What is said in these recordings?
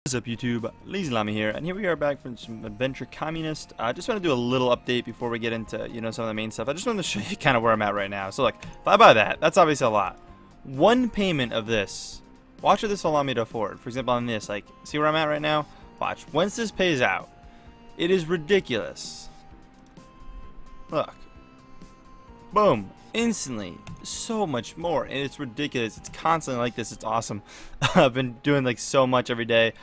What's up YouTube, LazeeLlama here, and here we are back from some Adventure Communist. I just want to do a little update before we get into, some of the main stuff. I just wanted to show you kind of where I'm at right now. So like, if I buy that, that's obviously a lot. One payment of this, watch what this will allow me to afford. For example, on this, like, see where I'm at right now? Watch, once this pays out, it is ridiculous. Look. Boom. Instantly. So much more. And it's ridiculous. It's constantly like this. It's awesome. I've been doing like so much every day.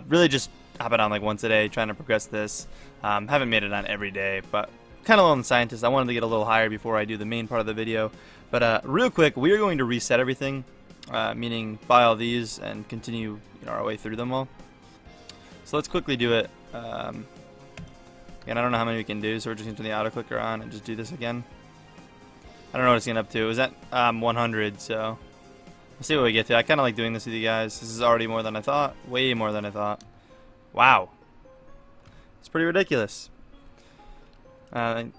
Really just hopping on like once a day, trying to progress this. Haven't made it on every day, but kind of low on the scientist. I wanted to get a little higher before I do the main part of the video. But real quick, we are going to reset everything. Meaning buy all these and continue our way through them all. So let's quickly do it. Again, I don't know how many we can do, so we're just going to turn the auto clicker on and just do this again. I don't know what it's getting up to. It was at 100, so let's see what we get to. I kind of like doing this with you guys. This is already more than I thought. Way more than I thought. Wow. It's pretty ridiculous.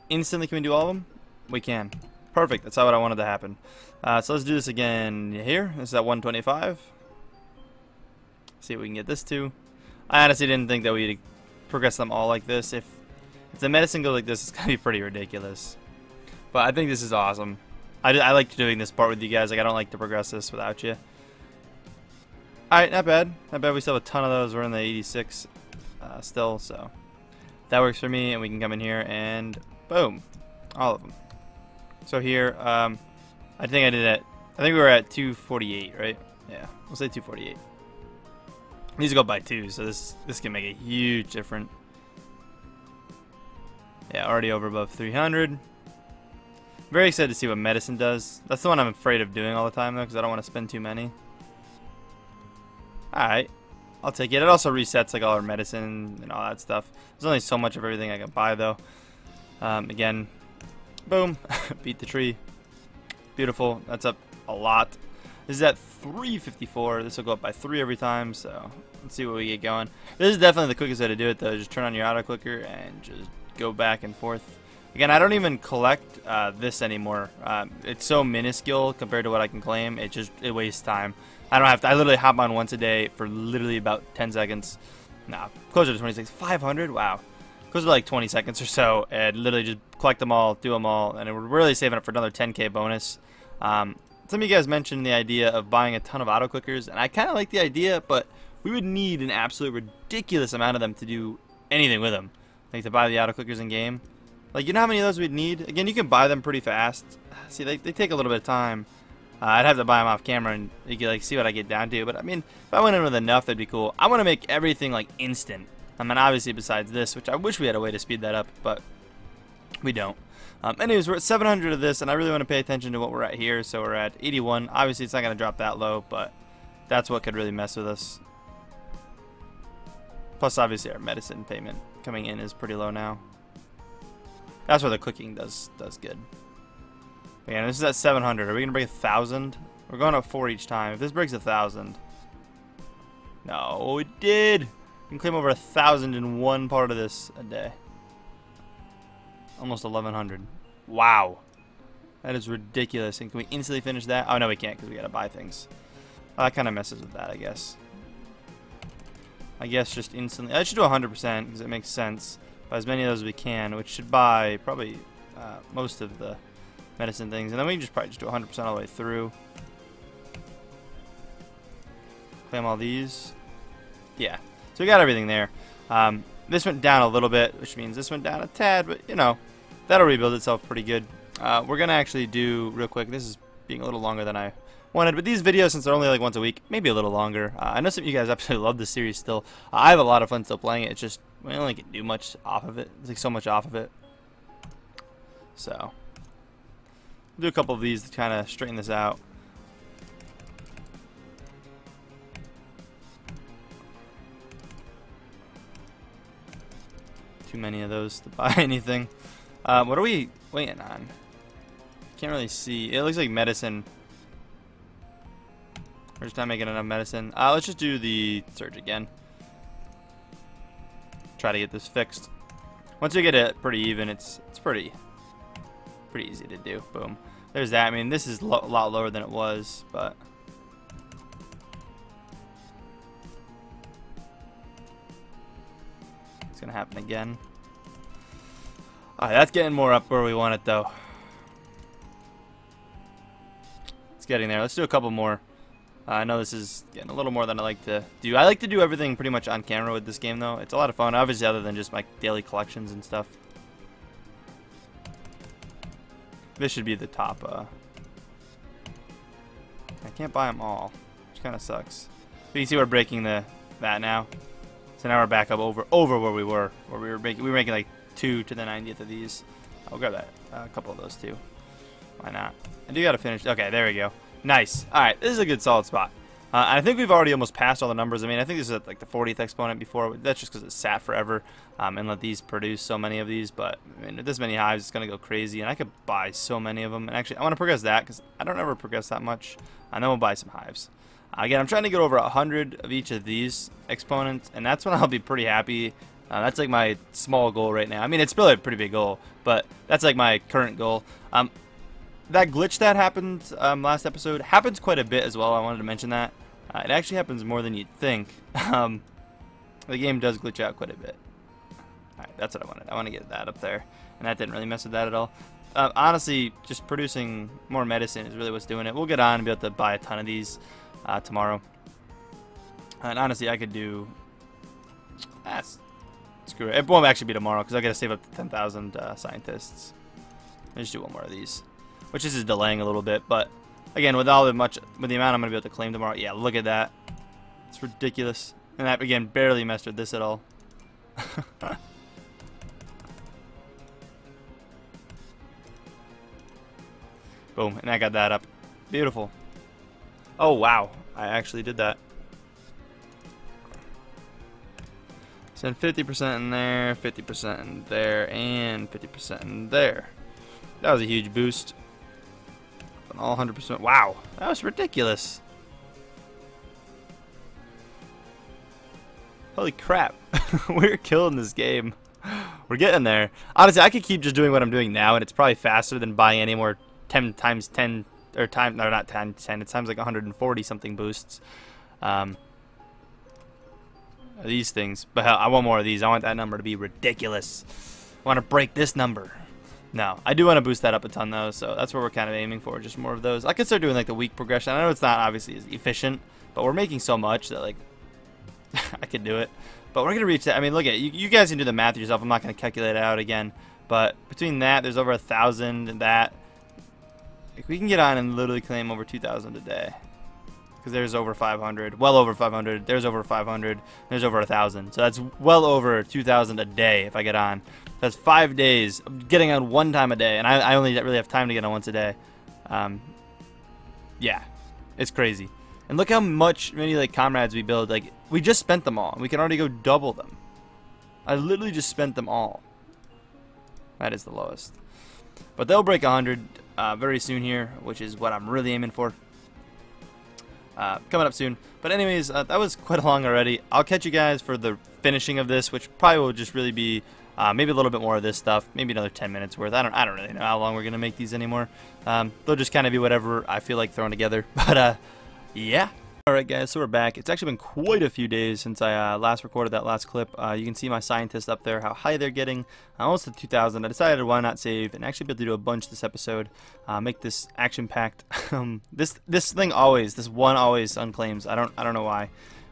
Instantly, can we do all of them? We can. Perfect. That's what I wanted to happen. So let's do this again here. This is at 125. See what we can get this to. I honestly didn't think that we'd progress them all like this. If the medicine goes like this, it's going to be pretty ridiculous. But I think this is awesome. I like doing this part with you guys. Like, I don't like to progress this without you. Alright, not bad. Not bad. We still have a ton of those. We're in the 86 still, so that works for me. And we can come in here and boom. All of them. So here, I think I did it. I think we were at 248, right? Yeah, we'll say 248. These go by 2, so this can make a huge difference. Yeah, already over above 300. Very excited to see what medicine does. That's the one I'm afraid of doing all the time, though, because I don't want to spend too many. Alright. I'll take it. It also resets like all our medicine and all that stuff. There's only so much of everything I can buy, though. Again, boom. Beat the tree. Beautiful. That's up a lot. This is at 354. This will go up by 3 every time, so let's see what we get going. This is definitely the quickest way to do it, though. Just turn on your auto clicker and just go back and forth. Again, I don't even collect this anymore. It's so minuscule compared to what I can claim. It wastes time. I don't have to. I literally hop on once a day for literally about 10 seconds. Nah, closer to 26. 500? Wow. Closer to like 20 seconds or so, and literally just collect them all, do them all, and we're really saving up for another 10k bonus. Some of you guys mentioned the idea of buying a ton of auto clickers, and I kind of like the idea, but we would need an absolute ridiculous amount of them to do anything with them. Like to buy the auto clickers in game. Like, you know how many of those we'd need? Again, you can buy them pretty fast. See, they take a little bit of time. I'd have to buy them off camera and you can like see what I get down to. But I mean, if I went in with enough, that'd be cool. I want to make everything like instant. I mean, obviously besides this, which I wish we had a way to speed that up, but we don't. Anyways, we're at 700 of this, and I really want to pay attention to what we're at here. So we're at 81. Obviously, it's not going to drop that low, but that's what could really mess with us. Plus, obviously, our medicine payment coming in is pretty low now. That's where the clicking does good. Again, this is at 700. Are we gonna break 1,000? We're going up 4 each time. If this breaks 1,000, no, it did. We can claim over 1,000 in one part of this a day. Almost 1,100. Wow, that is ridiculous. And can we instantly finish that? Oh no, we can't because we gotta buy things. Oh, that kind of messes with that, I guess. Just instantly. I should do 100% because it makes sense. Buy as many of those as we can, which should buy probably most of the medicine things, and then we can probably just do 100% all the way through. Claim all these. Yeah, so we got everything there. This went down a little bit, which means this went down a tad, but that'll rebuild itself pretty good. We're gonna actually do real quick. This is being a little longer than I wanted, but these videos, since they're only like once a week, maybe a little longer. I know some of you guys absolutely love this series still. I have a lot of fun still playing it. It's just we only can do much off of it. There's like so much off of it. So we'll do a couple of these to kind of straighten this out. Too many of those to buy anything. What are we waiting on? Can't really see. It looks like medicine. We're just not making enough medicine. Let's just do the surge again. Try to get this fixed. Once we get it pretty even, it's pretty easy to do. Boom. There's that. I mean, this is a lot lower than it was, but It's gonna happen again. Alright, that's getting more up where we want it though. It's getting there. Let's do a couple more. I know this is getting a little more than I like to do. I like to do everything pretty much on camera with this game though. It's a lot of fun, obviously, other than just my daily collections and stuff. This should be the top. I can't buy them all, which kind of sucks. But you see we're breaking that now. So now we're back up over where we were. Where we were making like 2 to the 90th of these. I'll grab that. A couple of those too. Why not? I do gotta finish. Okay, there we go. Nice. Alright, this is a good solid spot. I think we've already almost passed all the numbers. I mean, I think this is at like the 40th exponent before. That's just because it sat forever and let these produce so many of these. But I mean, with this many hives, it's going to go crazy. And I could buy so many of them. And actually, I want to progress that because I don't ever progress that much. And then we'll buy some hives. Again, I'm trying to get over 100 of each of these exponents. And that's when I'll be pretty happy. That's like my small goal right now. I mean, it's still a pretty big goal. But that's like my current goal. That glitch that happened last episode happens quite a bit as well. I wanted to mention that. It actually happens more than you'd think. The game does glitch out quite a bit. Alright, that's what I wanted. I want to get that up there. And that didn't really mess with that at all. Honestly, just producing more medicine is really what's doing it. We'll get on and be able to buy a ton of these tomorrow. And honestly, I could do... screw it. It won't actually be tomorrow because I got to save up to 10,000 scientists. I'll just do one more of these. Which this is delaying a little bit, but again, with the amount I'm gonna be able to claim tomorrow, yeah, look at that. It's ridiculous. And that again barely messed with this at all. Boom, and I got that up. Beautiful. Oh wow, I actually did that. Send 50% in there, 50% in there, and 50% in there. That was a huge boost. All 100%. Wow, that was ridiculous. Holy crap. We're killing this game. We're getting there. Honestly, I could keep just doing what I'm doing now, and it's probably faster than buying any more 10 times 10, or time, no, not 10, 10. It sounds like 140 something boosts. These things. But hell, I want more of these. I want that number to be ridiculous. I want to break this number. No, I do want to boost that up a ton though, so that's what we're kind of aiming for, just more of those. I could start doing like the week progression. I know it's not obviously as efficient, but we're making so much that like I could do it. But we're gonna reach that. I mean, look at you guys can do the math yourself. I'm not gonna calculate it out again, but between that, there's over 1,000 and that. Like, we can get on and literally claim over 2,000 a day. Because there's over 500, well over 500. There's over 500. There's over 1,000. So that's well over 2,000 a day if I get on. That's 5 days. I'm getting on one time a day, and I only really have time to get on once a day. Yeah, it's crazy. And look how many like comrades we build. Like we just spent them all. We can already go double them. I literally just spent them all. That is the lowest. But they'll break 100 very soon here, which is what I'm really aiming for. Coming up soon. But anyways, that was quite long already. I'll catch you guys for the finishing of this, which probably will just really be maybe a little bit more of this stuff, maybe another 10 minutes worth. I don't really know how long we're gonna make these anymore. They'll just kind of be whatever I feel like throwing together. But yeah. Alright guys, so we're back. It's actually been quite a few days since I last recorded that last clip. You can see my scientists up there, how high they're getting. Almost to 2,000. I decided why not save and actually be able to do a bunch this episode. Make this action-packed. This one always unclaims. I don't know why.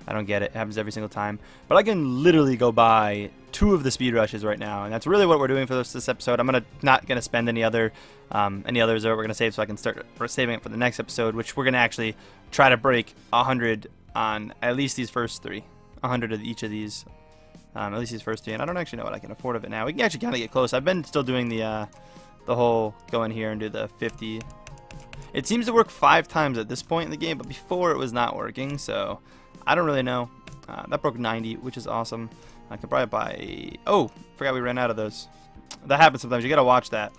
I don't get it. It happens every single time. But I can literally go buy 2 of the speed rushes right now, and that's really what we're doing for this episode. I'm not gonna spend any others that we're gonna save, so I can start saving it for the next episode, which we're gonna actually try to break 100 on at least these first 3. 100 of each of these, at least these first 3. And I don't actually know what I can afford of it now. We can actually kind of get close. I've been still doing the whole go in here and do the 50. It seems to work 5 times at this point in the game, but before it was not working, so I don't really know. That broke 90, which is awesome. I could probably buy... Oh, forgot we ran out of those. That happens sometimes. You gotta watch that.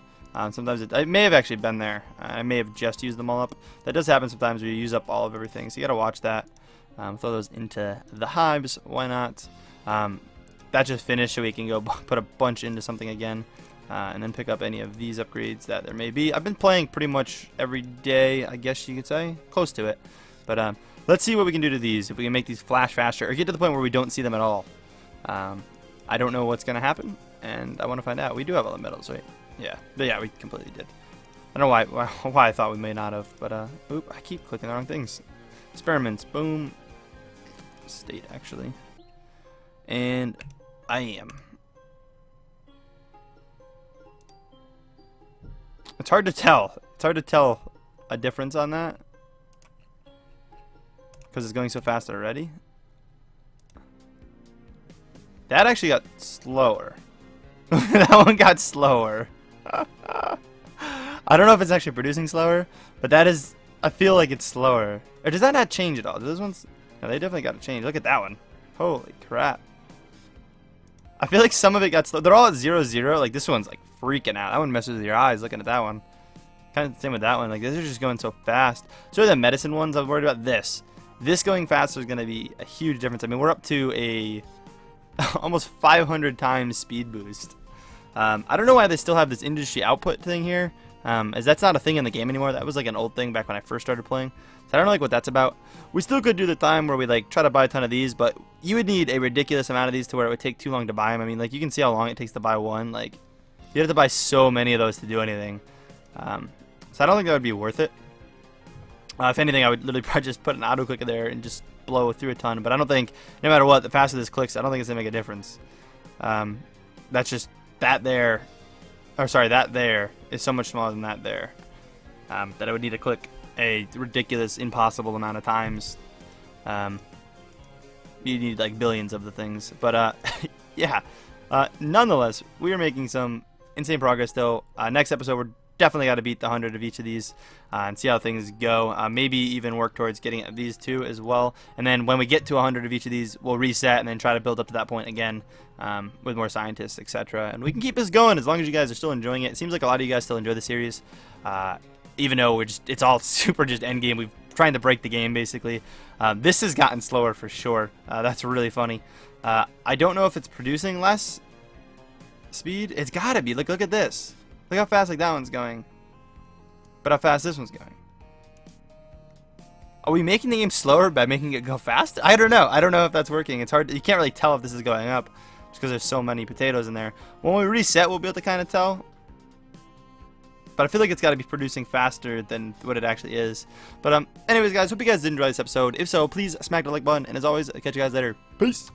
Sometimes it may have actually been there. I may have just used them all up. That does happen sometimes where you use up all of everything, so you gotta watch that. Throw those into the hives. Why not? That just finished, so we can go put a bunch into something again. And then pick up any of these upgrades that there may be. I've been playing pretty much every day, I guess you could say. Close to it. But let's see what we can do to these. If we can make these flash faster or get to the point where we don't see them at all. I don't know what's going to happen, and I want to find out. We do have all the medals, right? Yeah. But yeah, we completely did. I don't know why I thought we may not have, but oop, I keep clicking the wrong things. Experiments, boom. State, actually. And I am. It's hard to tell. It's hard to tell a difference on that. Because it's going so fast already. That actually got slower. That one got slower. I don't know if it's actually producing slower, but that is, I feel like it's slower. Or does that not change at all? Do those ones? No, they definitely got to change. Look at that one. Holy crap. I feel like some of it got slow. They're all at 0, 0. Like this one's like freaking out. That one messes with your eyes looking at that one. Kind of the same with that one. Like these are just going so fast. So the medicine ones, I'm worried about this. This going faster is going to be a huge difference. I mean, we're up to a almost 500 times speed boost. I don't know why they still have this industry output thing here. As that's not a thing in the game anymore. That was like an old thing back when I first started playing. So I don't know like what that's about. We still could do the time where we like try to buy a ton of these, but you would need a ridiculous amount of these to where it would take too long to buy them. I mean, like you can see how long it takes to buy one. Like you have to buy so many of those to do anything. So I don't think that would be worth it. If anything, I would literally probably just put an auto clicker there and just blow through a ton. But I don't think, no matter what, the faster this clicks, I don't think it's gonna make a difference. That's just that there. Or sorry, that there is so much smaller than that there. That I would need to click a ridiculous, impossible amount of times. You need like billions of the things. But yeah, nonetheless, we are making some insane progress still. Next episode, we're definitely got to beat the 100 of each of these and see how things go. Maybe even work towards getting these two as well. And then when we get to 100 of each of these, we'll reset and then try to build up to that point again with more scientists, etc. And we can keep this going as long as you guys are still enjoying it. It seems like a lot of you guys still enjoy the series, even though it's all super just end game. We've trying to break the game basically. This has gotten slower for sure. That's really funny. I don't know if it's producing less speed. It's gotta be. Look at this. Look how fast like that one's going. But how fast this one's going. Are we making the game slower by making it go fast? I don't know. I don't know if that's working. It's hard. You can't really tell if this is going up just because there's so many potatoes in there. When we reset, we'll be able to kind of tell. But I feel like it's got to be producing faster than what it actually is. But anyways, guys, hope you guys did enjoy this episode. If so, please smack the like button. And as always, I'll catch you guys later. Peace.